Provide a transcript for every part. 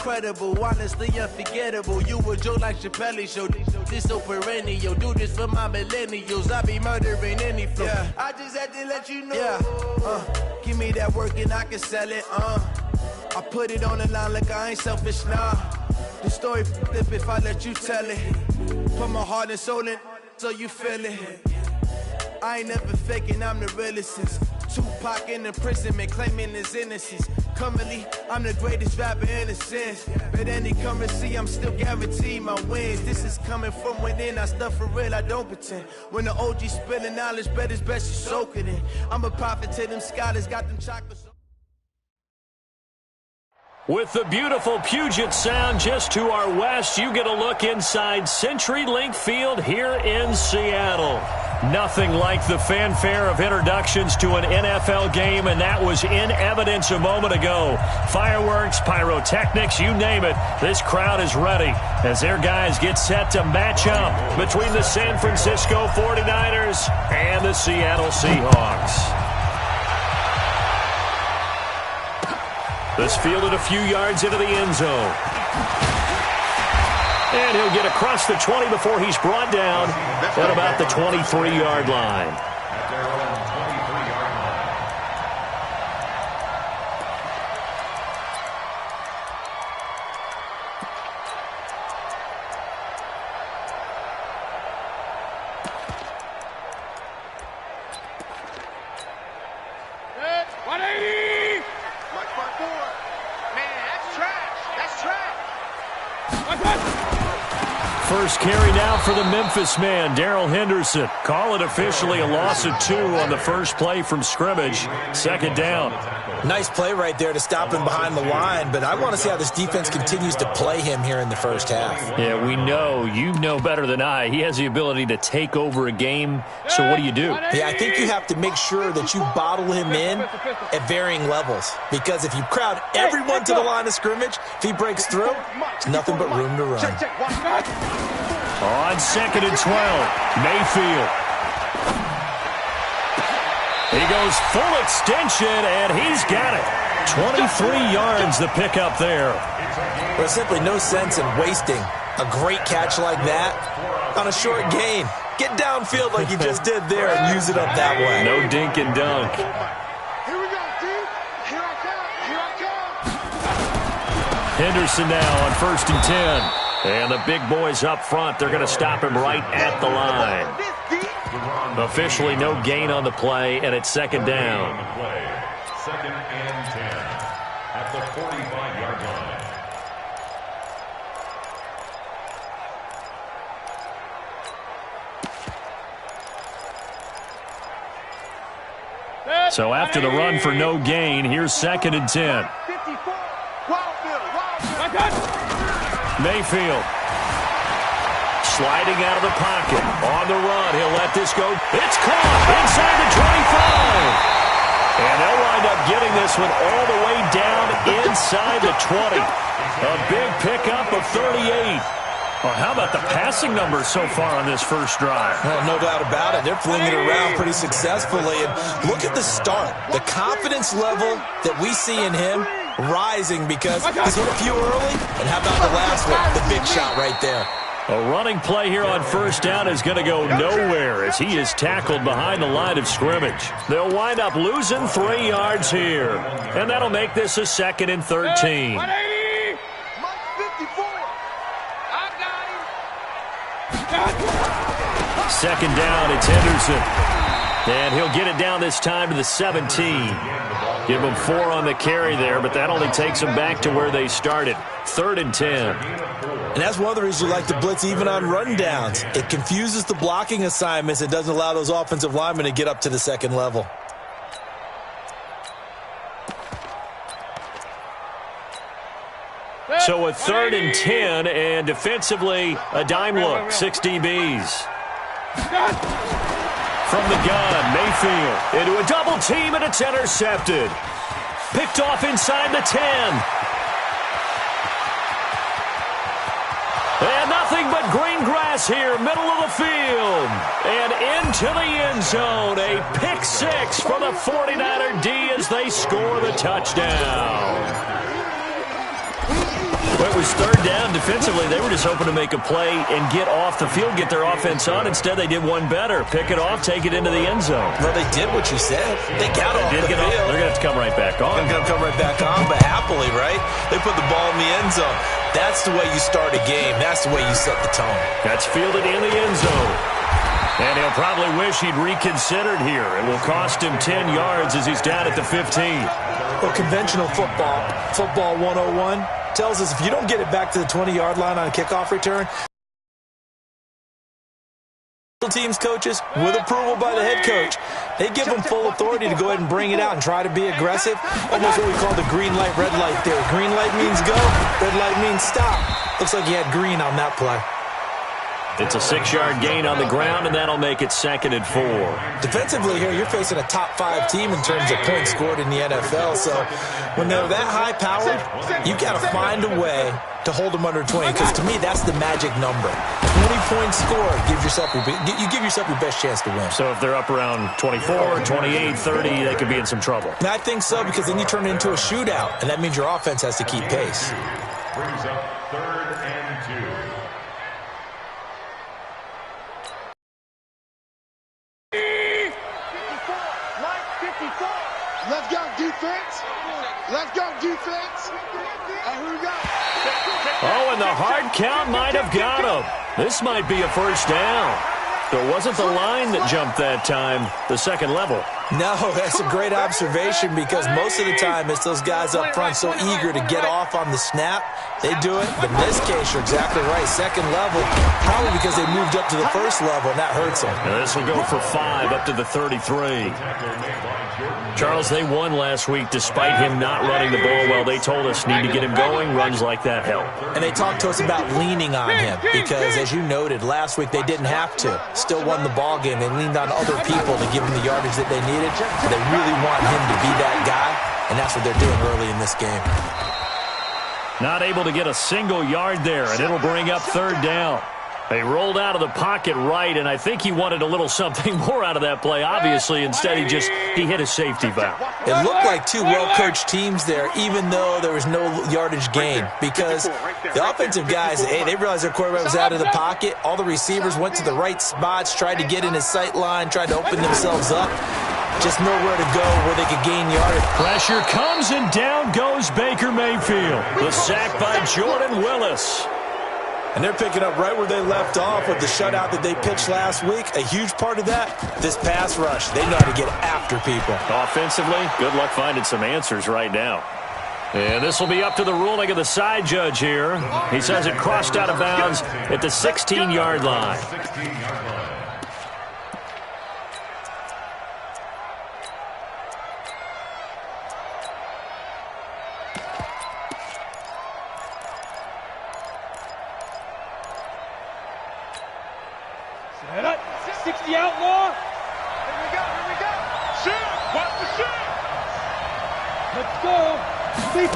incredible, honestly unforgettable. You a joke like Chappelle Show. This so perennial. Do this for my millennials. I be murdering any flow. Yeah. I just had to let you know. Yeah. Give me that work and I can sell it. I put it on the line like I ain't selfish, nah. The story flip if I let you tell it. Put my heart and soul in so you feel it. I ain't never faking, I'm the realest since Tupac in imprisonment, claiming his innocence. Currently, I'm the greatest rapper in a sense. But any currency, I'm still guaranteed my wins. This is coming from within, I stuff for real, I don't pretend. When the OG spilling knowledge, bet it's best you soak it in. I'm a prophet to them scholars, got them chocolates. With the beautiful Puget Sound just to our west, you get a look inside CenturyLink Field here in Seattle. Nothing like the fanfare of introductions to an NFL game, and that was in evidence a moment ago. Fireworks, pyrotechnics, you name it. This crowd is ready as their guys get set to match up between the San Francisco 49ers and the Seattle Seahawks. This fielded a few yards into the end zone. And he'll get across the 20 before he's brought down at about the 23-yard line. First carry now for the Memphis man, Darrell Henderson. Call it officially a loss of 2 on the first play from scrimmage. Second down. Nice play right there to stop him behind the line, but I want to see how this defense continues to play him here in the first half. Yeah, we know. You know better than I. He has the ability to take over a game, so what do you do? Yeah, I think you have to make sure that you bottle him in at varying levels, because if you crowd everyone to the line of scrimmage, if he breaks through, there's nothing but room to run. On 2nd and 12, Mayfield. He goes full extension, and he's got it. 23 yards the pickup there. There's simply no sense in wasting a great catch like that on a short gain. Get downfield like you just did there and use it up that way. No dink and dunk. Here we go, D. Here I come. Henderson now on 1st and 10. And the big boys up front, they're going to stop him right at the line. Officially no gain on the play, and it's second down. 2nd and 10 at the 45-yard line. So after the run for no gain, here's 2nd and 10. Mayfield sliding out of the pocket. On the run, he'll let this go. It's caught inside the 25. And they'll wind up getting this one all the way down inside the 20. A big pickup of 38. Well, how about the passing numbers so far on this first drive? Well, no doubt about it. They're flinging it around pretty successfully. And look at the start. The confidence level that we see in him rising because he's hit a few early. And how about the last one? The big shot right there. A running play here on first down is going to go nowhere as he is tackled behind the line of scrimmage. They'll wind up losing 3 yards here. And that'll make this a 2nd and 13. Second down, it's Henderson. And he'll get it down this time to the 17. Give them 4 on the carry there, but that only takes them back to where they started. 3rd and 10. And that's one of the reasons you like to blitz even on rundowns. It confuses the blocking assignments. It doesn't allow those offensive linemen to get up to the second level. So a 3rd and 10, and defensively, a dime look. 6 DBs. From the gun, Mayfield into a double team, and it's intercepted. Picked off inside the 10. And nothing but green grass here, middle of the field. And into the end zone. A pick 6 for the 49er D as they score the touchdown. Well, it was third down. Defensively, they were just hoping to make a play and get off the field, get their offense on. Instead, they did one better. Pick it off, take it into the end zone. Well, they did what you said. They got off the field. They're going to have to come right back on. They're going to come right back on, but happily, right? They put the ball in the end zone. That's the way you start a game. That's the way you set the tone. That's fielded in the end zone. And he'll probably wish he'd reconsidered here. It will cost him 10 yards as he's down at the 15. Well, conventional football 101, tells us if you don't get it back to the 20-yard line on a kickoff return, teams coaches, with approval by the head coach, they give them full authority to go ahead and bring it out and try to be aggressive. Almost what we call the green light, red light theory. Green light means go, red light means stop. Looks like he had green on that play. It's a 6-yard gain on the ground, and that'll make it 2nd and 4. Defensively here, you're facing a top-5 team in terms of points scored in the NFL, so when they're that high-powered, you've got to find a way to hold them under 20, because to me, that's the magic number. 20 points scored, you give yourself your best chance to win. So if they're up around 24, 28, 30, they could be in some trouble. And I think so, because then you turn it into a shootout, and that means your offense has to keep pace. Brings up 3rd and 2. Let's go, defense. Let's go, defense. And here we go. Oh, and the hard count might have got him. This might be a first down. So it wasn't the line that jumped that time, the second level. No, that's a great observation, because most of the time it's those guys up front so eager to get off on the snap. They do it, but in this case, you're exactly right. Second level, probably because they moved up to the first level, and that hurts them. Now this will go for 5 up to the 33. Charles, they won last week despite him not running the ball well. They told us need to get him going. Runs like that help. And they talked to us about leaning on him because, as you noted, last week they didn't have to. Still won the ball game. They leaned on other people to give them the yardage that they needed. But they really want him to be that guy, and that's what they're doing early in this game. Not able to get a single yard there, and it'll bring up 3rd down. They rolled out of the pocket right, and I think he wanted a little something more out of that play. Obviously, instead he hit a safety valve. It looked like two well-coached teams there, even though there was no yardage gain, because the offensive guys, they realized their quarterback was out of the pocket. All the receivers went to the right spots, tried to get in his sight line, tried to open themselves up. Just nowhere to go where they could gain yardage. Pressure comes, and down goes Baker Mayfield. The sack by Jordan Willis. And they're picking up right where they left off with the shutout that they pitched last week. A huge part of that, this pass rush. They know how to get after people. Offensively, good luck finding some answers right now. And this will be up to the ruling of the side judge here. He says it crossed out of bounds at the 16-yard line. Set up. 60 outlaw. Here we go. Shoot. Watch the shoot. Let's go. And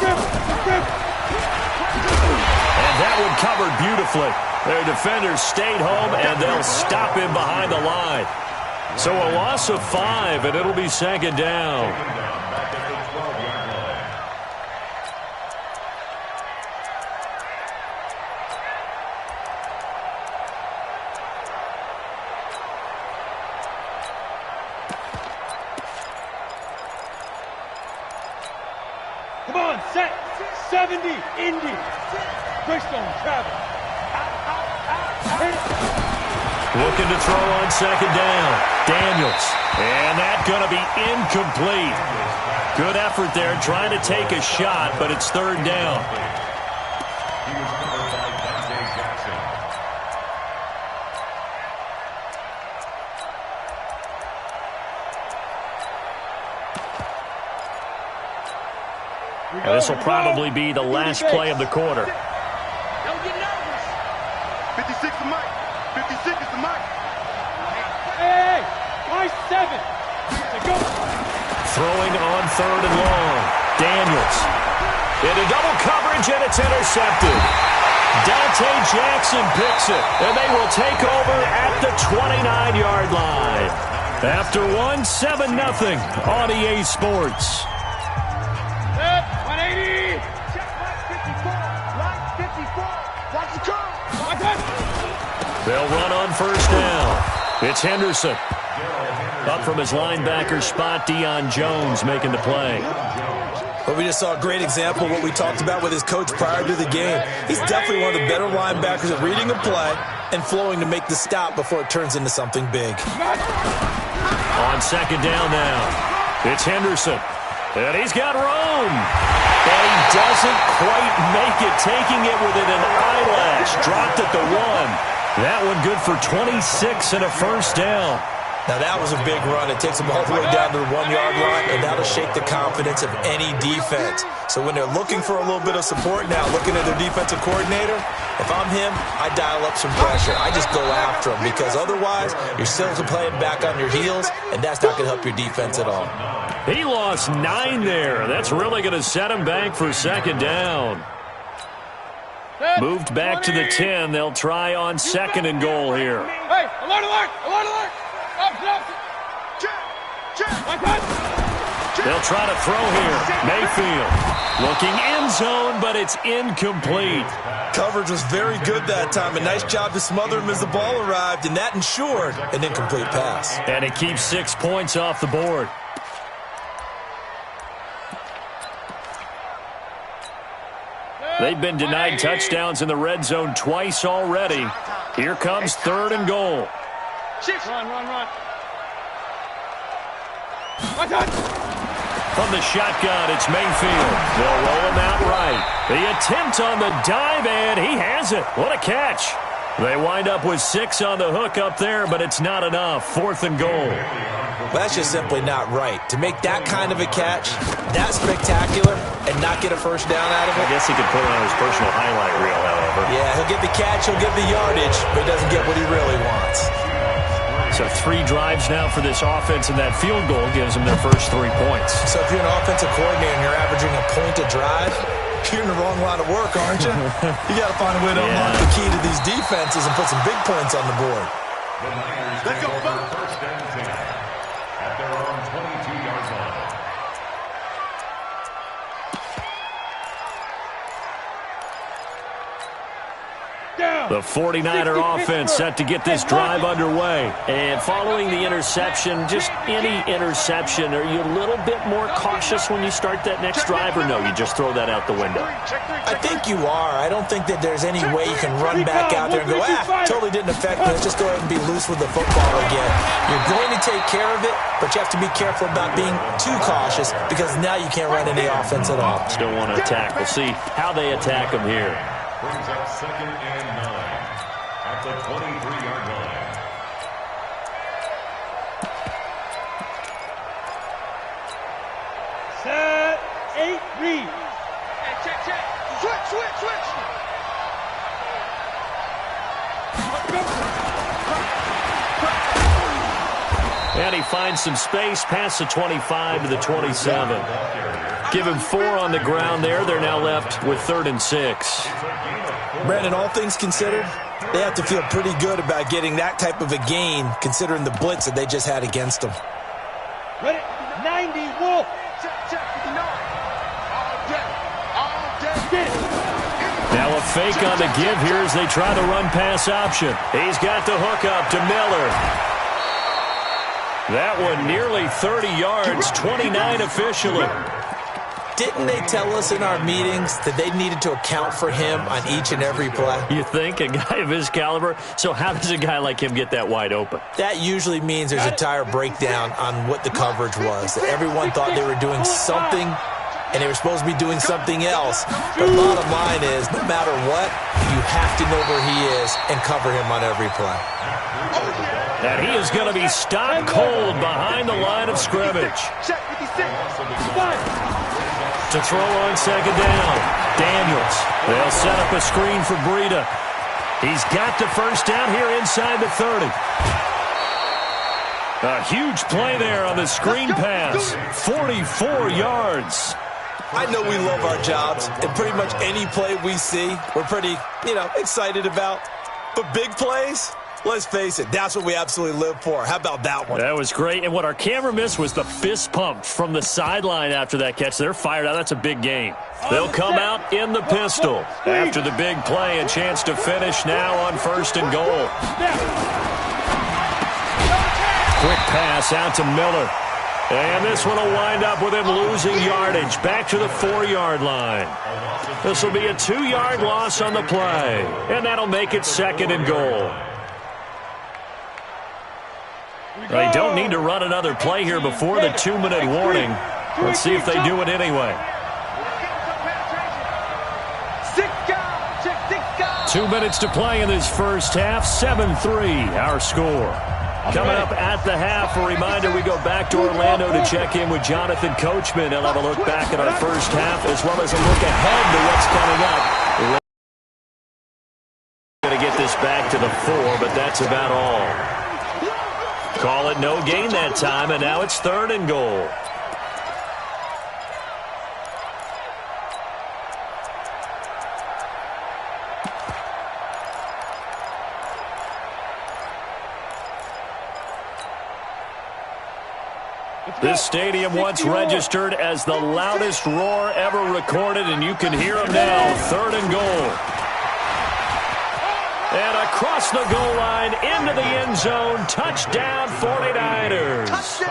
that one covered beautifully. Their defenders stayed home, and they'll stop him behind the line. So a loss of 5, and it'll be 2nd down. Come on, set. 70, Indy. Christone, travel. Looking to throw on 2nd down. Daniels. And that's going to be incomplete. Good effort there trying to take a shot, but it's 3rd down. He was covered by Dante Jackson. And this will probably be the last play of the quarter. Don't get nervous. 56 is Mike. 56 is the Mike. Hey, why 7? Go. Throwing on 3rd and long. Daniels. Into double coverage, and it's intercepted. Dante Jackson picks it, and they will take over at the 29-yard line. After one, 7-0 on EA Sports. 180. Check 54. Line They'll run on first down. It's Henderson. Up from his linebacker spot, Deion Jones making the play. Well, we just saw a great example of what we talked about with his coach prior to the game. He's definitely one of the better linebackers at reading a play and flowing to make the stop before it turns into something big. On second down now, it's Henderson. And he's got room. And he doesn't quite make it, taking it within an eyelash. Dropped at the 1. That one good for 26 and a first down. Now, that was a big run. It takes them all the way down to the 1-yard line, and that'll shake the confidence of any defense. So when they're looking for a little bit of support now, looking at their defensive coordinator, if I'm him, I dial up some pressure. I just go after him because otherwise you're still playing back on your heels, and that's not going to help your defense at all. He lost 9 there. That's really going to set him back for second down. Moved back to the 10. They'll try on second and goal here. Hey, alert, alert, alert, alert. They'll try to throw here. Mayfield looking end zone, but it's incomplete. Coverage was very good that time. A nice job to smother him as the ball arrived, and that ensured an incomplete pass. And it keeps 6 points off the board. They've been denied touchdowns in the red zone twice already. Here comes third and goal. Run, run, run. From the shotgun, it's Mayfield. They'll roll him out right. The attempt on the dive, and he has it. What a catch. They wind up with 6 on the hook up there, but it's not enough. Fourth and goal. Well, that's just simply not right. To make that kind of a catch, that spectacular, and not get a first down out of it. I guess he could put it on his personal highlight reel, however. Yeah, he'll get the catch, he'll get the yardage, but he doesn't get what he really wants. So 3 drives now for this offense, and that field goal gives them their first 3 points. So if you're an offensive coordinator and you're averaging a point a drive, you're in the wrong line of work, aren't you? You got to find a way to unlock the key to these defenses and put some big points on the board. The Niners Let's go, for first and 10 at their own 22-yard line. The 49er offense set to get this drive underway. And following the interception, just any interception, are you a little bit more cautious when you start that next drive, or no, you just throw that out the window? I think you are. I don't think that there's any way you can run back out there and go, totally didn't affect me. Let's just go ahead and be loose with the football again. You're going to take care of it, but you have to be careful about being too cautious because now you can't run any offense at all. Still want to attack. We'll see how they attack them here. Brings up second and 9 at the 23-yard line. Set, 8, read. Hey, check, check. Switch. And he finds some space past the 25 to the 27. Give him 4 on the ground there. They're now left with 3rd and 6. Brandon, all things considered, they have to feel pretty good about getting that type of a gain considering the blitz that they just had against them. Ready? 90, Wolf. Check, 59. All day. Now a fake on the give here as they try the run-pass option. He's got the hook up to Miller. That one nearly 30 yards, 29 officially. Didn't they tell us in our meetings that they needed to account for him on each and every play? You think? A guy of his caliber? So how does a guy like him get that wide open? That usually means there's a tire breakdown on what the coverage was. That everyone thought they were doing something, and they were supposed to be doing something else. But bottom line is, no matter what, you have to know where he is and cover him on every play. And he is going to be stopped cold behind the line of scrimmage. Check, 56. To throw on second down, Daniels. They'll set up a screen for Breida. He's got the first down here inside the 30. A huge play there on the screen pass. 44 yards. I know we love our jobs, and pretty much any play we see, we're pretty, excited about. But big plays, Let's face it, that's what we absolutely live for. How about that one? That was great. And what our camera missed was the fist pump from the sideline after that catch. They're fired out. That's a big game. They'll come out in the pistol. After the big play, a chance to finish now on 1st and goal. Quick pass out to Miller. And this one will wind up with him losing yardage. Back to the 4-yard line. This will be a 2-yard loss on the play. And that'll make it 2nd and goal. They don't need to run another play here before the 2-minute warning. Let's see if they do it anyway. 2 minutes to play in this first half. 7-3, our score. Coming up at the half, a reminder, we go back to Orlando to check in with Jonathan Coachman. He'll have a look back at our first half as well as a look ahead to what's coming up. We're going to get this back to the 4, but that's about all. Call it no gain that time, and now it's 3rd and goal. This stadium once registered as the loudest roar ever recorded, and you can hear them now. 3rd and goal. And across the goal line, into the end zone, touchdown 49ers.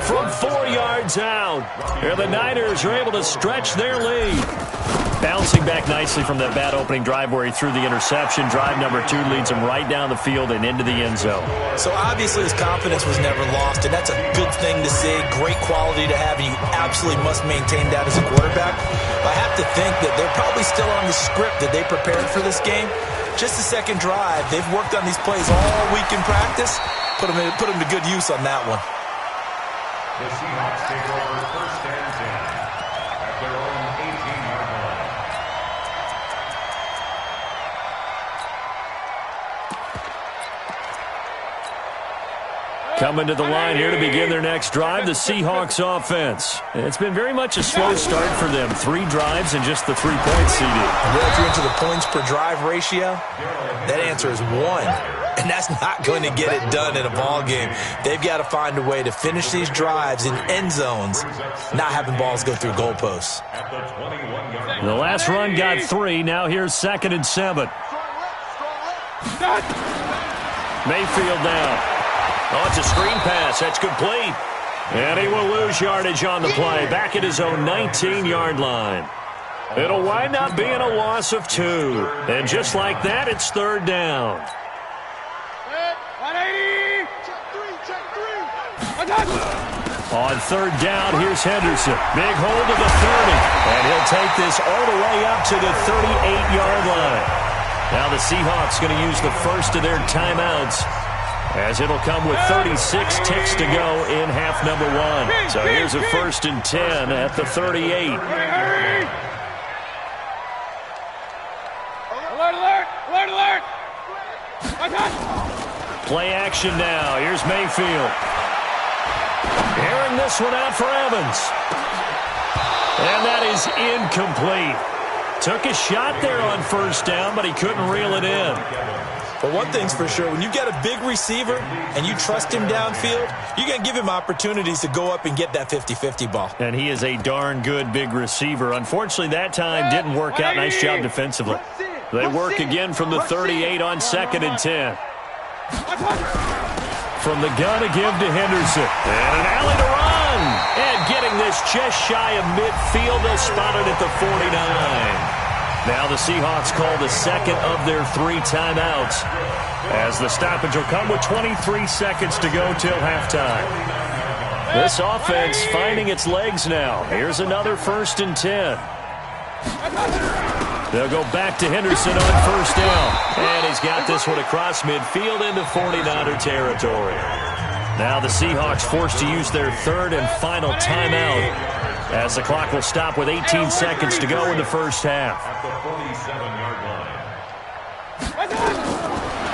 From 4 yards out, and the Niners are able to stretch their lead. Bouncing back nicely from that bad opening drive where he threw the interception. Drive number 2 leads him right down the field and into the end zone. So obviously his confidence was never lost, and that's a good thing to see. Great quality to have, and you absolutely must maintain that as a quarterback. I have to think that they're probably still on the script that they prepared for this game. Just the second drive. They've worked on these plays all week in practice. Put them to good use on that one. The Seahawks take over 1st and 10 at their own 18-yard line. Coming to the line here to begin their next drive, the Seahawks offense. It's been very much a slow start for them. 3 drives and just the 3 points, CD. Well, if you're into the points per drive ratio, that answer is 1. And that's not going to get it done in a ball game. They've got to find a way to finish these drives in end zones, not having balls go through goalposts. The last run got 3. Now here's 2nd and 7. Mayfield down. Oh, it's a screen pass. That's complete. And he will lose yardage on the play. Back at his own 19-yard line. It'll wind up being a loss of 2. And just like that, it's 3rd down. On 3rd down, here's Henderson. Big hold of the 30. And he'll take this all the way up to the 38-yard line. Now the Seahawks going to use the first of their timeouts, as it'll come with 36 ticks to go in half number 1. So here's a 1st and 10 at the 38. Alert, alert, alert, alert! Play action now. Here's Mayfield. Airing this one out for Evans. And that is incomplete. Took a shot there on 1st down, but he couldn't reel it in. But one thing's for sure, when you get a big receiver and you trust him downfield, you're going to give him opportunities to go up and get that 50-50 ball. And he is a darn good big receiver. Unfortunately, that time didn't work out. Nice job defensively. They work again from the 38 on 2nd and 10. From the gun to give to Henderson. And an alley to run. And getting this just shy of midfield. They'll spot it at the 49. Now the Seahawks call the 2nd of their 3 timeouts, as the stoppage will come with 23 seconds to go till halftime. This offense finding its legs now. Here's another 1st and 10. They'll go back to Henderson on 1st down. And he's got this one across midfield into 49er territory. Now the Seahawks forced to use their 3rd and final timeout, as the clock will stop with 18 seconds to go in the first half. At the 47-yard line.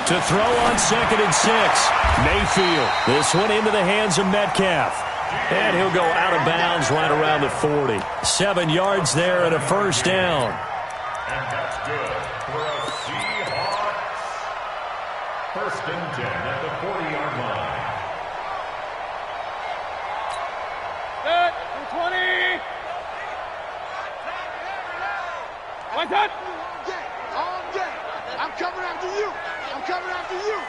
To throw on 2nd and 6. Mayfield. This one into the hands of Metcalf. And he'll go out of bounds right around the 40. 7 yards there and a 1st down. And that's good for a Seahawks First and 10 at the 40-yard line. Set, 20. One touch. All day. I'm coming after you. I'm coming after you.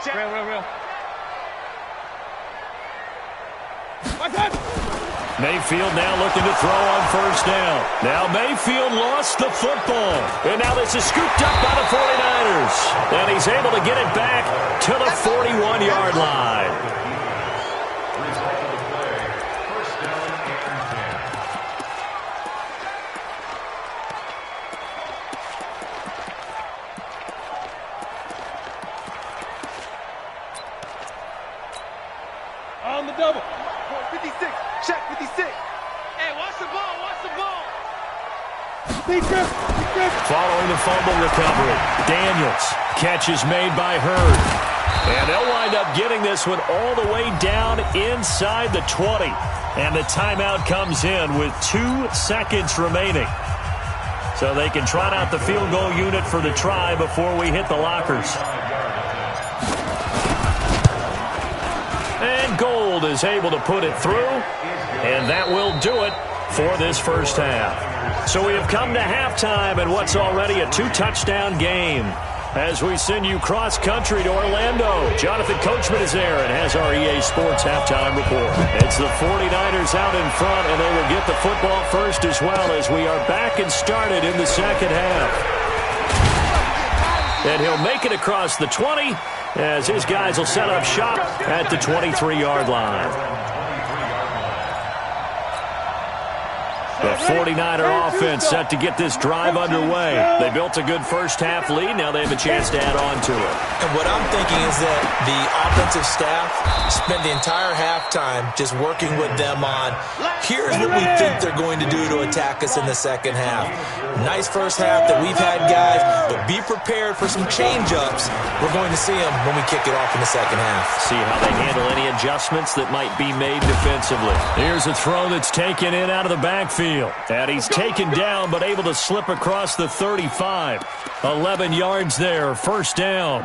Real. One touch. Mayfield now looking to throw on first down. Now Mayfield lost the football. And now this is scooped up by the 49ers. And he's able to get it back to the 41-yard line. Result of the play, first down and 10. On the double. 56. Check 56. Hey, watch the ball. Watch the ball. Following the fumble recovery, Daniels. Catch is made by Hurd. And they'll wind up getting this one all the way down inside the 20. And the timeout comes in with 2 seconds remaining. So they can trot out the field goal unit for the try before we hit the lockers. And Gold is able to put it through. And that will do it for this first half. So we have come to halftime in what's already a 2-touchdown game. As we send you cross-country to Orlando, Jonathan Coachman is there and has our EA Sports halftime report. It's the 49ers out in front, and they will get the football first as well as we are back and started in the second half. And he'll make it across the 20 as his guys will set up shop at the 23-yard line. The 49er offense set to get this drive underway. They built a good first-half lead. Now they have a chance to add on to it. And what I'm thinking is that the offensive staff spent the entire halftime just working with them on, here's what we think they're going to do to attack us in the second half. Nice first half that we've had, guys, but be prepared for some change-ups. We're going to see them when we kick it off in the second half. See how they handle any adjustments that might be made defensively. Here's a throw that's taken in out of the backfield. And he's taken down but able to slip across the 35. 11 yards there, first down.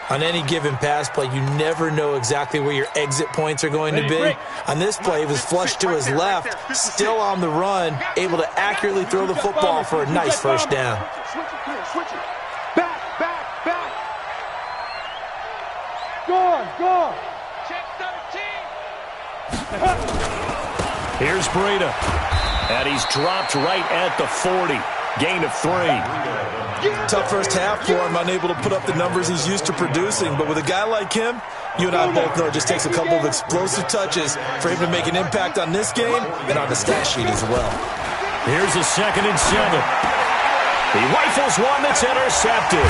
On any given pass play, you never know exactly where your exit points are going to be. On this play, it was flushed to his left, still on the run, able to accurately throw the football for a nice first down. Switch it. Back. Go. Check 13. Here's Breida. And he's dropped right at the 40. Gain of 3. Tough first half for him, unable to put up the numbers he's used to producing. But with a guy like him, you and I both know it just takes a couple of explosive touches for him to make an impact on this game and on the stat sheet as well. Here's a 2nd and 7. He rifles one that's intercepted.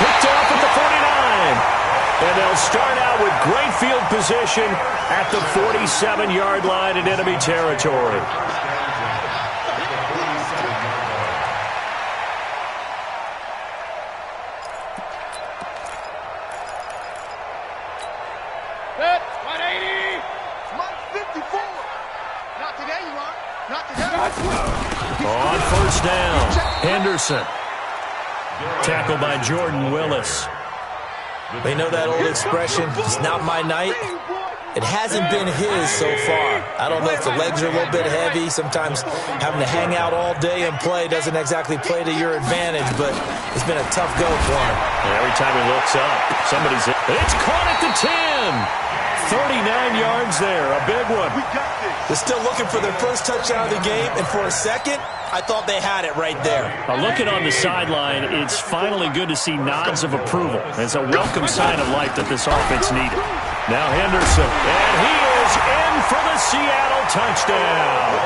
Picked off at the 49. And they'll start out with great field position at the 47-yard line in enemy territory. Set, 180. Mike 54. Not today, you are. Not today. On first down, Henderson. Tackled by Jordan Willis. They know that old expression, it's not my night. It hasn't been his so far. I don't know if the legs are a little bit heavy. Sometimes having to hang out all day and play doesn't exactly play to your advantage, but it's been a tough go for him. Every time he looks up, it's caught at the 10. 39 yards there, a big one. They're still looking for their first touchdown of the game, and for a second, I thought they had it right there. Looking on the sideline, it's finally good to see nods of approval. It's a welcome sign of life that this offense needed. Now Henderson, and he is in for the Seattle touchdown.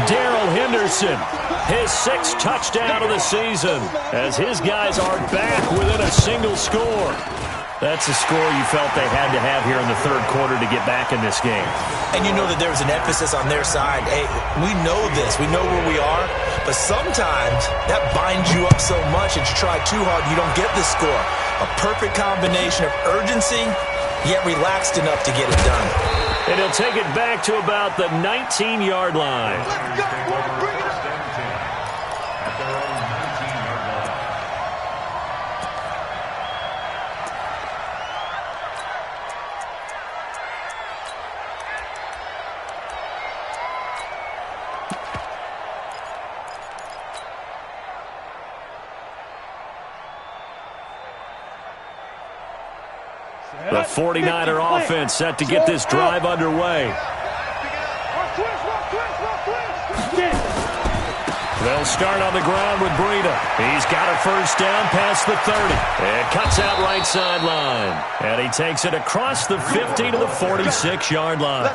Darrell Henderson, his 6th touchdown of the season, as his guys are back within a single score. That's a score you felt they had to have here in the third quarter to get back in this game. And you know that there was an emphasis on their side. Hey, we know this. We know where we are. But sometimes that binds you up so much that you try too hard, you don't get the score. A perfect combination of urgency, yet relaxed enough to get it done. And he'll take it back to about the 19-yard line. Let's go, boy. Bring it up. The 49er offense set to get this drive underway. They'll start on the ground with Breida. He's got a first down past the 30. And cuts out right sideline. And he takes it across the 50 to the 46-yard line.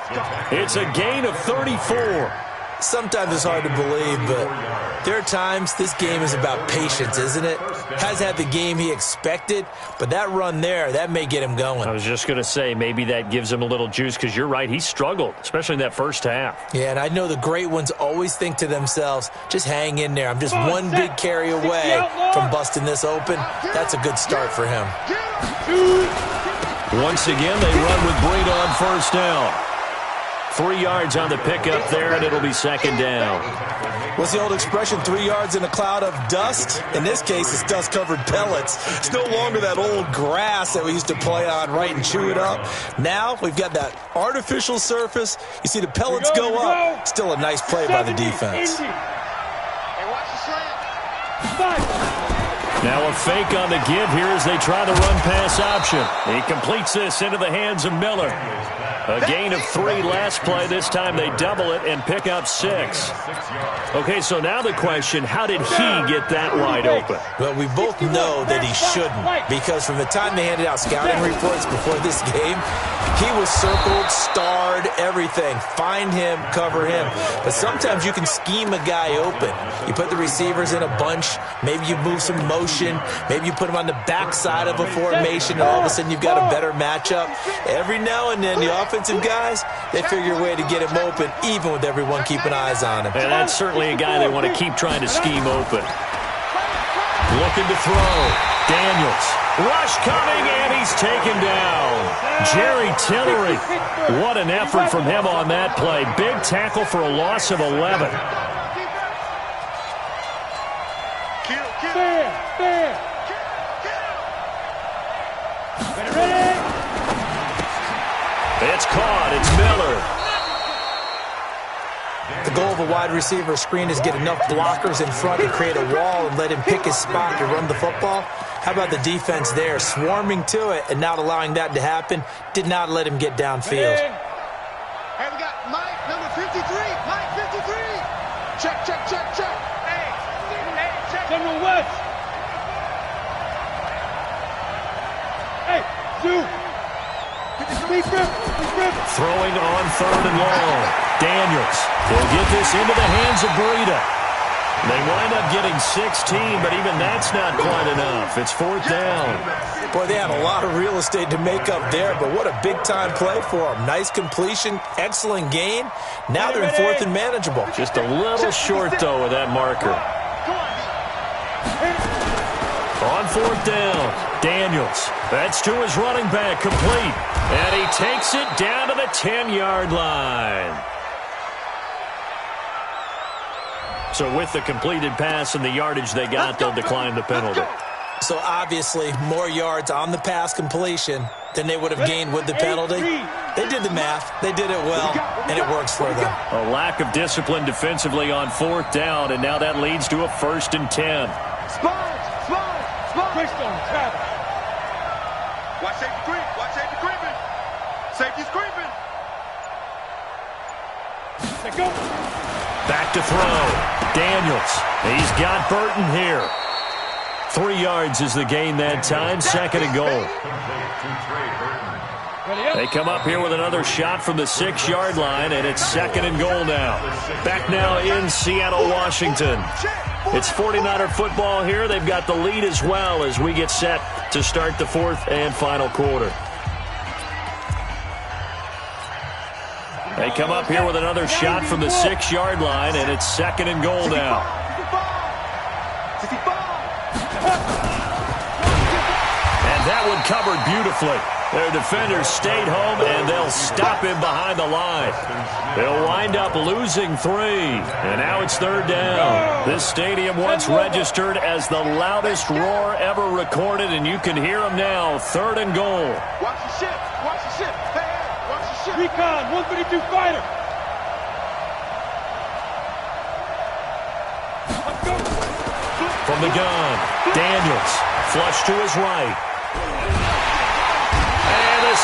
It's a gain of 34. Sometimes it's hard to believe, but there are times this game is about patience, isn't it? Has had the game he expected, but that run there, that may get him going. I was just going to say, maybe that gives him a little juice, because you're right, he struggled, especially in that first half. Yeah, and I know the great ones always think to themselves, just hang in there. I'm just one big carry away from busting this open. That's a good start for him. Once again, they run with Breida on first down. 3 yards on the pickup there, and it'll be second down. What's the old expression, 3 yards in a cloud of dust? In this case, it's dust-covered pellets. It's no longer that old grass that we used to play on, right, and chew it up. Now we've got that artificial surface. You see the pellets go up. Still a nice play by the defense. Now a fake on the give here as they try the run-pass option. He completes this into the hands of Miller. A gain of 3 last play. This time they double it and pick up 6. Okay, so now the question, how did he get that wide open? Well, we both know that he shouldn't, because from the time they handed out scouting reports before this game, he was circled, starred, everything. Find him, cover him. But sometimes you can scheme a guy open. You put the receivers in a bunch. Maybe you move some motion. Maybe you put him on the backside of a formation, and all of a sudden you've got a better matchup. Every now and then, the offensive guys, they figure a way to get him open, even with everyone keeping eyes on him. And that's certainly a guy they want to keep trying to scheme open. Looking to throw. Daniels. Rush coming, and he's taken down. Jerry Tillery. What an effort from him on that play. Big tackle for a loss of 11. It's caught. It's Miller. The goal of a wide receiver screen is get enough blockers in front to create a wall and let him pick his spot to run the football. How about the defense there, swarming to it and not allowing that to happen? Did not let him get downfield. Hey, we got Mike, number 53. Mike, 53. Check, check, check, check. Hey, check. General West. Hey, two. Throwing on 3rd and long. Daniels. They'll get this into the hands of Breida. They wind up getting 16, but even that's not quite enough. It's 4th down. Boy, they had a lot of real estate to make up there, but what a big-time play for them. Nice completion, excellent gain. Now they're in 4th and manageable. Just a little short, though, of that marker. On 4th down, Daniels. That's to his running back, complete. And he takes it down to the 10-yard line. So with the completed pass and the yardage they got, they'll decline the penalty. So obviously, more yards on the pass completion than they would have gained with the penalty. They did the math. They did it well, and it works for them. A lack of discipline defensively on 4th down, and now that leads to a 1st and 10. Watch safety creep. Watch safety creeping. Safety's creeping. Go. Back to throw. Daniels. He's got Burton here. 3 yards is the gain that time. 2nd and goal. They come up here with another shot from the 6-yard line, and it's 2nd and goal now. Back now in Seattle, Washington. It's 49er football here. They've got the lead as well as we get set to start the 4th and final quarter. They come up here with another shot from the 6-yard line, and it's 2nd and goal now. And that one covered beautifully. Their defenders stayed home, and they'll stop him behind the line. They'll wind up losing 3, and now it's 3rd down. This stadium once registered as the loudest roar ever recorded, and you can hear them now. 3rd and goal. Watch the ship. Watch the ship. Hey, watch the ship. Recon, 152 fighter. Let's go. From the gun, Daniels. Flush to his right.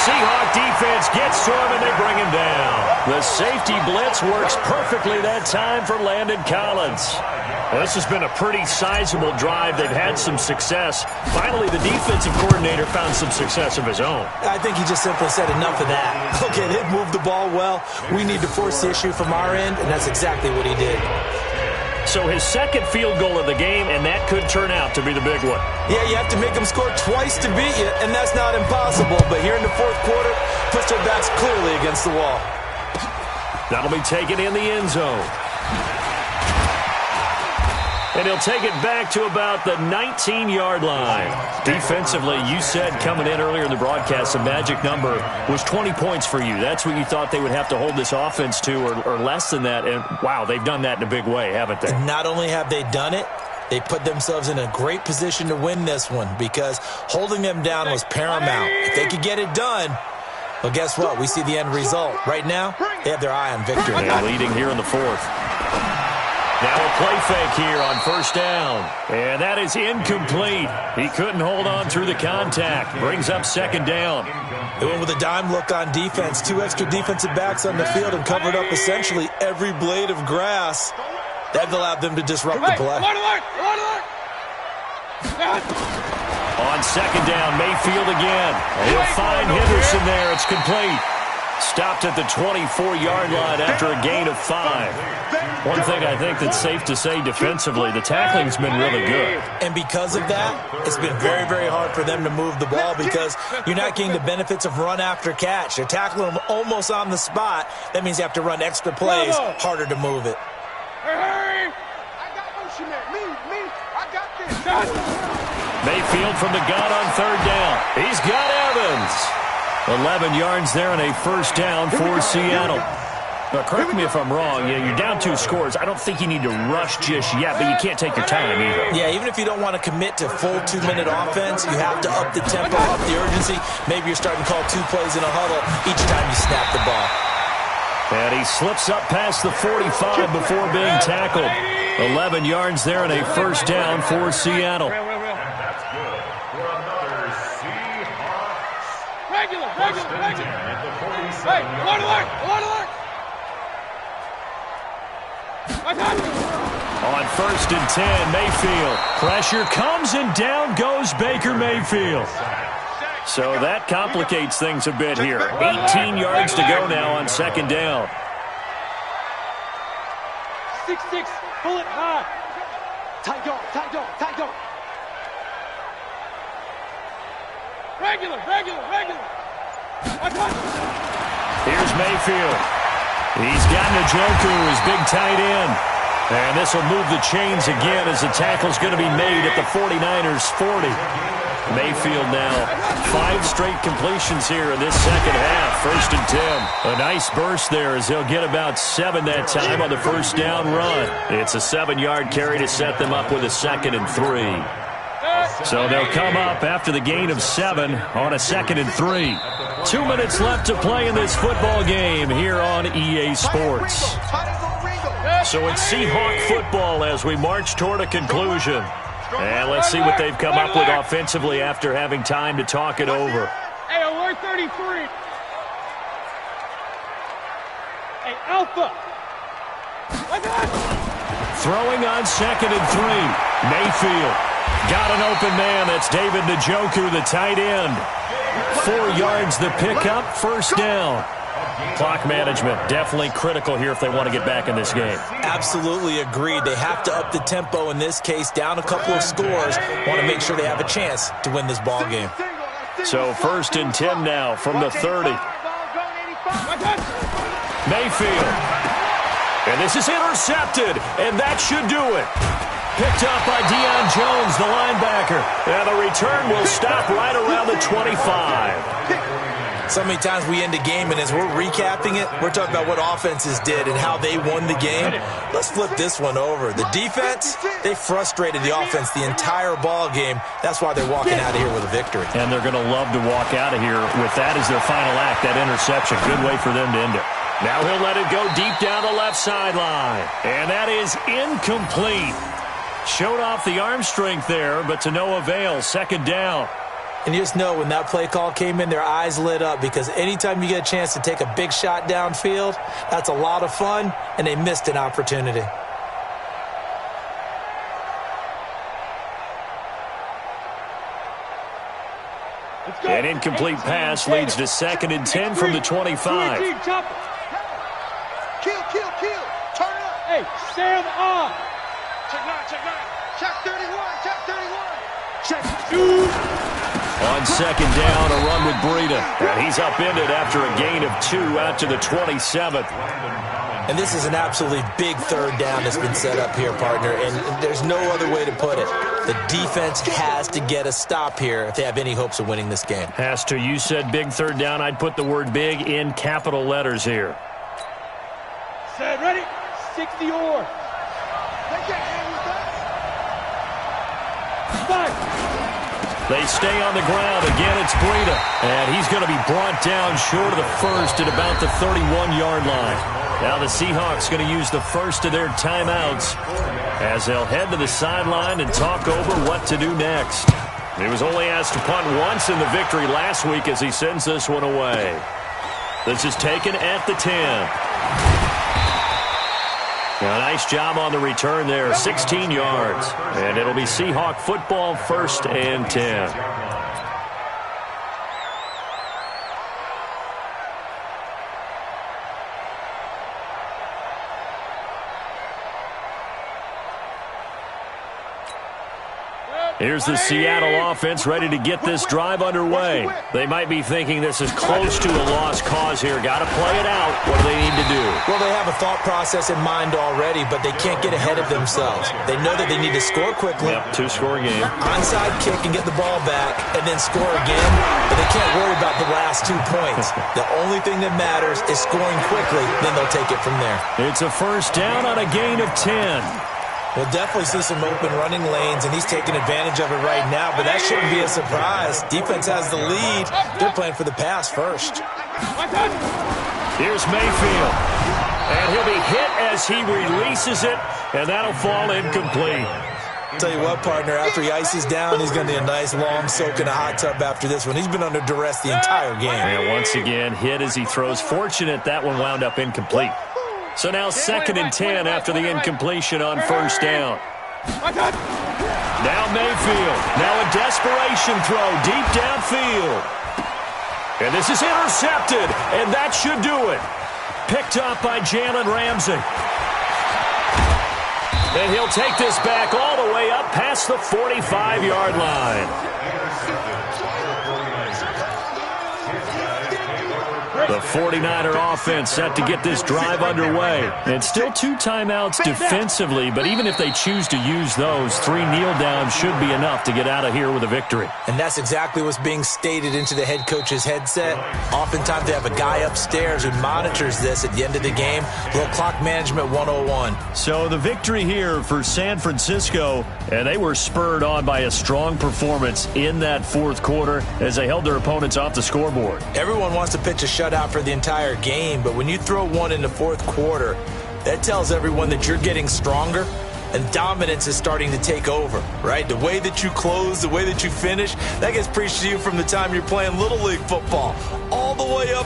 Seahawk defense gets to him, and they bring him down. The safety blitz works perfectly that time for Landon Collins. Well, this has been a pretty sizable drive. They've had some success. Finally, the defensive coordinator found some success of his own. I think he just simply said enough of that. Okay, they've moved the ball well. We need to force the issue from our end, and that's exactly what he did. So his second field goal of the game, and that could turn out to be the big one. Yeah, you have to make them score twice to beat you, and that's not impossible. But here in the fourth quarter, puts their backs clearly against the wall. That'll be taken in the end zone. And he'll take it back to about the 19-yard line. Defensively, you said coming in earlier in the broadcast, the magic number was 20 points for you. That's what you thought they would have to hold this offense to, or less than that. And, wow, they've done that in a big way, haven't they? And not only have they done it, they put themselves in a great position to win this one because holding them down was paramount. If they could get it done, well, guess what? We see the end result. Right now, they have their eye on victory. They're leading here in the fourth. Now a play fake here on first down. And that is incomplete. He couldn't hold on through the contact. Brings up second down. They went with a dime look on defense. 2 extra defensive backs on the field and covered up essentially every blade of grass. That allowed them to disrupt the play. On second down, Mayfield again. He'll find Henderson there. It's complete. Stopped at the 24-yard line after a gain of 5. One thing I think that's safe to say defensively, the tackling's been really good. And because of that, it's been very, very hard for them to move the ball because you're not getting the benefits of run after catch. You're tackling them almost on the spot. That means you have to run extra plays, harder to move it. Hey! I got motion there. Me, I got this. Mayfield from the gun on third down. He's got Evans. 11 yards there and a first down for Seattle. Now, correct me if I'm wrong. You're down 2 scores. I don't think you need to rush just yet, but you can't take your time either. Yeah, even if you don't want to commit to full 2-minute offense, you have to up the tempo, up the urgency. Maybe you're starting to call 2 plays in a huddle each time you snap the ball. And he slips up past the 45 before being tackled. 11 yards there and a first down for Seattle. That's good for another Seahawks. Regular. At the 47. Hey, alert. On first and 10, Mayfield. Pressure comes and down goes Baker Mayfield. So that complicates things a bit here. 18 yards to go now on second down. 6-6, pull it hard. Tight dog. Regular. Here's Mayfield. He's got Njoku, his big tight end. And this will move the chains again as the tackle's going to be made at the 49ers' 40. Mayfield now 5 straight completions here in this second half. First and 10. A nice burst there as he'll get about 7 that time on the first down run. It's a 7-yard carry to set them up with a second and 3. So they'll come up after the gain of 7 on a second and 3. 2 minutes left to play in this football game here on EA Sports. So it's Seahawk football as we march toward a conclusion. And let's see what they've come up with offensively after having time to talk it over. Hey, alert 33. Hey, Alpha. Throwing on second and 3. Mayfield. Got an open man. That's David Njoku, the tight end. 4 yards the pickup, first down. Clock management definitely critical here if they want to get back in this game. Absolutely agreed. They have to up the tempo in this case, down a couple of scores. Want to make sure they have a chance to win this ball game. So first and 10 now from the 30. Mayfield. And this is intercepted, and that should do it. Picked up by Deion Jones, the linebacker. And the return will stop right around the 25. So many times we end a game, and as we're recapping it, we're talking about what offenses did and how they won the game. Let's flip this one over. The defense, they frustrated the offense the entire ball game. That's why they're walking out of here with a victory. And they're going to love to walk out of here with that as their final act, that interception. Good way for them to end it. Now he'll let it go deep down the left sideline. And that is incomplete. Showed off the arm strength there, but to no avail. Second down. And you just know when that play call came in, their eyes lit up, because anytime you get a chance to take a big shot downfield, that's a lot of fun, and they missed an opportunity. An incomplete pass leads to 2nd and 10 from the 25. Kill. Turn it up. Hey, Sam on. Check 9. Check 31. Check 2. On 2nd down, a run with Breida. And he's upended after a gain of 2 out to the 27th. And this is an absolutely big 3rd down that's been set up here, partner, and there's no other way to put it. The defense has to get a stop here if they have any hopes of winning this game. Has to. You said big 3rd down. I'd put the word big in capital letters here. Set, ready? 60 or. They can't hang with us. Five. They stay on the ground. Again, it's Breida. And he's going to be brought down short of the first at about the 31-yard line. Now the Seahawks going to use the first of their timeouts as they'll head to the sideline and talk over what to do next. He was only asked to punt once in the victory last week as he sends this one away. This is taken at the 10. Now, nice job on the return there, 16 yards. And it'll be Seahawk football, 1st and 10. Here's the Seattle offense ready to get this drive underway. They might be thinking this is close to a lost cause here. Got to play it out. What do they need to do? Well, they have a thought process in mind already, but they can't get ahead of themselves. They know that they need to score quickly. Yep, 2-score game. Onside kick and get the ball back, and then score again. But they can't worry about the last 2 points. The only thing that matters is scoring quickly. Then they'll take it from there. It's a 1st down on a gain of 10. We'll definitely see some open running lanes, and he's taking advantage of it right now, but that shouldn't be a surprise. Defense has the lead. They're playing for the pass first. Here's Mayfield. And he'll be hit as he releases it, and that'll fall incomplete. Tell you what, partner, after he ices down, he's going to need a nice long soak in a hot tub after this one. He's been under duress the entire game. And once again, hit as he throws. Fortunate that one wound up incomplete. So now 2nd and 10 after the incompletion on 1st down. Now Mayfield. Now a desperation throw deep downfield. And this is intercepted, and that should do it. Picked up by Jalen Ramsey. And he'll take this back all the way up past the 45-yard line. The 49er offense set to get this drive underway. And still 2 timeouts defensively, but even if they choose to use those, 3 kneel downs should be enough to get out of here with a victory. And that's exactly what's being stated into the head coach's headset. Oftentimes they have a guy upstairs who monitors this at the end of the game. Little clock management 101. So the victory here for San Francisco, and they were spurred on by a strong performance in that 4th quarter as they held their opponents off the scoreboard. Everyone wants to pitch a shutout for the entire game, but when you throw one in the 4th quarter, that tells everyone that you're getting stronger and dominance is starting to take over, right? The way that you close, the way that you finish, that gets preached to you from the time you're playing Little League football all the way up